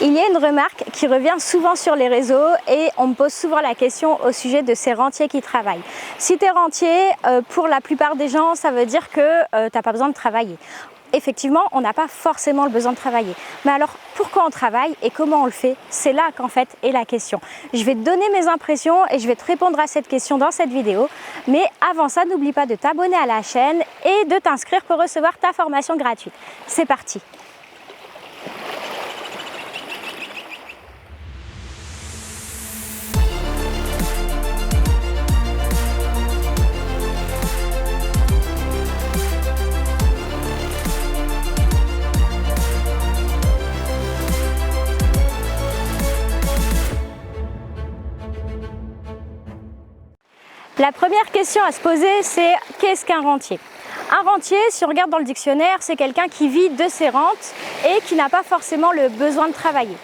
Il y a une remarque qui revient souvent sur les réseaux et on me pose souvent la question au sujet de ces rentiers qui travaillent. Si tu es rentier, pour la plupart des gens, ça veut dire que tu n'as pas besoin de travailler. Effectivement, on n'a pas forcément le besoin de travailler. Mais alors, pourquoi on travaille et comment on le fait? C'est là qu'en fait est la question. Je vais te donner mes impressions et je vais te répondre à cette question dans cette vidéo. Mais avant ça, n'oublie pas de t'abonner à la chaîne et de t'inscrire pour recevoir ta formation gratuite. C'est parti! La première question à se poser, c'est qu'est-ce qu'un rentier? Un rentier, si on regarde dans le dictionnaire, c'est quelqu'un qui vit de ses rentes et qui n'a pas forcément le besoin de travailler.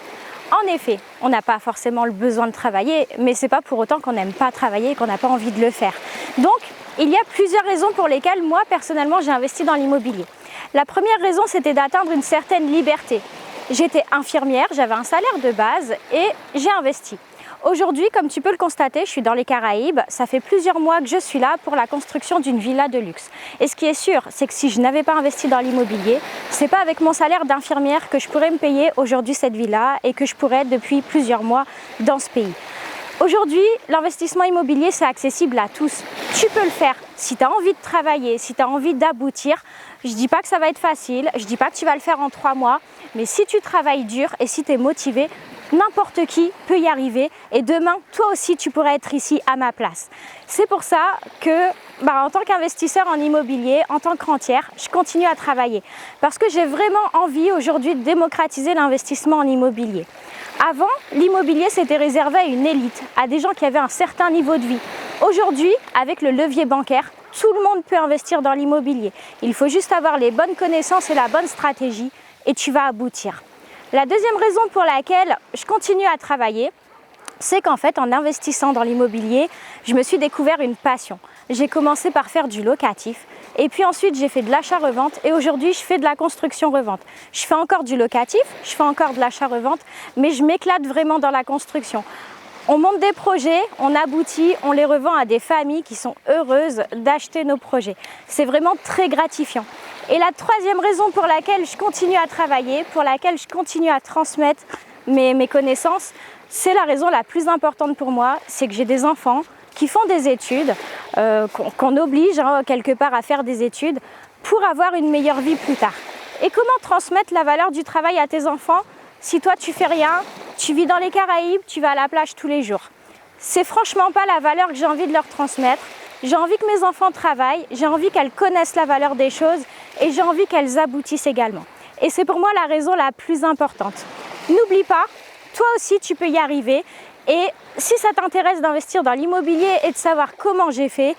En effet, on n'a pas forcément le besoin de travailler, mais ce n'est pas pour autant qu'on n'aime pas travailler et qu'on n'a pas envie de le faire. Donc, il y a plusieurs raisons pour lesquelles moi, personnellement, j'ai investi dans l'immobilier. La première raison, c'était d'atteindre une certaine liberté. J'étais infirmière, j'avais un salaire de base et j'ai investi. Aujourd'hui, comme tu peux le constater, je suis dans les Caraïbes. Ça fait plusieurs mois que je suis là pour la construction d'une villa de luxe. Et ce qui est sûr, c'est que si je n'avais pas investi dans l'immobilier, c'est pas avec mon salaire d'infirmière que je pourrais me payer aujourd'hui cette villa et que je pourrais être depuis plusieurs mois dans ce pays. Aujourd'hui, l'investissement immobilier, c'est accessible à tous. Tu peux le faire si tu as envie de travailler, si tu as envie d'aboutir. Je ne dis pas que ça va être facile, je ne dis pas que tu vas le faire en 3 mois, mais si tu travailles dur et si tu es motivé, n'importe qui peut y arriver et demain, toi aussi, tu pourrais être ici à ma place. C'est pour ça que, en tant qu'investisseur en immobilier, en tant que rentière, je continue à travailler parce que j'ai vraiment envie aujourd'hui de démocratiser l'investissement en immobilier. Avant, l'immobilier, c'était réservé à une élite, à des gens qui avaient un certain niveau de vie. Aujourd'hui, avec le levier bancaire, tout le monde peut investir dans l'immobilier. Il faut juste avoir les bonnes connaissances et la bonne stratégie et tu vas aboutir. La deuxième raison pour laquelle je continue à travailler, c'est qu'en fait, en investissant dans l'immobilier, je me suis découvert une passion. J'ai commencé par faire du locatif et puis ensuite j'ai fait de l'achat-revente et aujourd'hui je fais de la construction-revente. Je fais encore du locatif, je fais encore de l'achat-revente, mais je m'éclate vraiment dans la construction. On monte des projets, on aboutit, on les revend à des familles qui sont heureuses d'acheter nos projets. C'est vraiment très gratifiant. Et la troisième raison pour laquelle je continue à travailler, pour laquelle je continue à transmettre mes connaissances, c'est la raison la plus importante pour moi, c'est que j'ai des enfants qui font des études, qu'on oblige quelque part à faire des études pour avoir une meilleure vie plus tard. Et comment transmettre la valeur du travail à tes enfants si toi tu fais rien, tu vis dans les Caraïbes, tu vas à la plage tous les jours? C'est franchement pas la valeur que j'ai envie de leur transmettre. J'ai envie que mes enfants travaillent, j'ai envie qu'elles connaissent la valeur des choses et j'ai envie qu'elles aboutissent également. Et c'est pour moi la raison la plus importante. N'oublie pas, toi aussi tu peux y arriver et si ça t'intéresse d'investir dans l'immobilier et de savoir comment j'ai fait,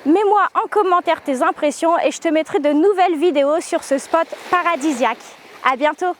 mets-moi en commentaire tes impressions et je te mettrai de nouvelles vidéos sur ce spot paradisiaque. À bientôt!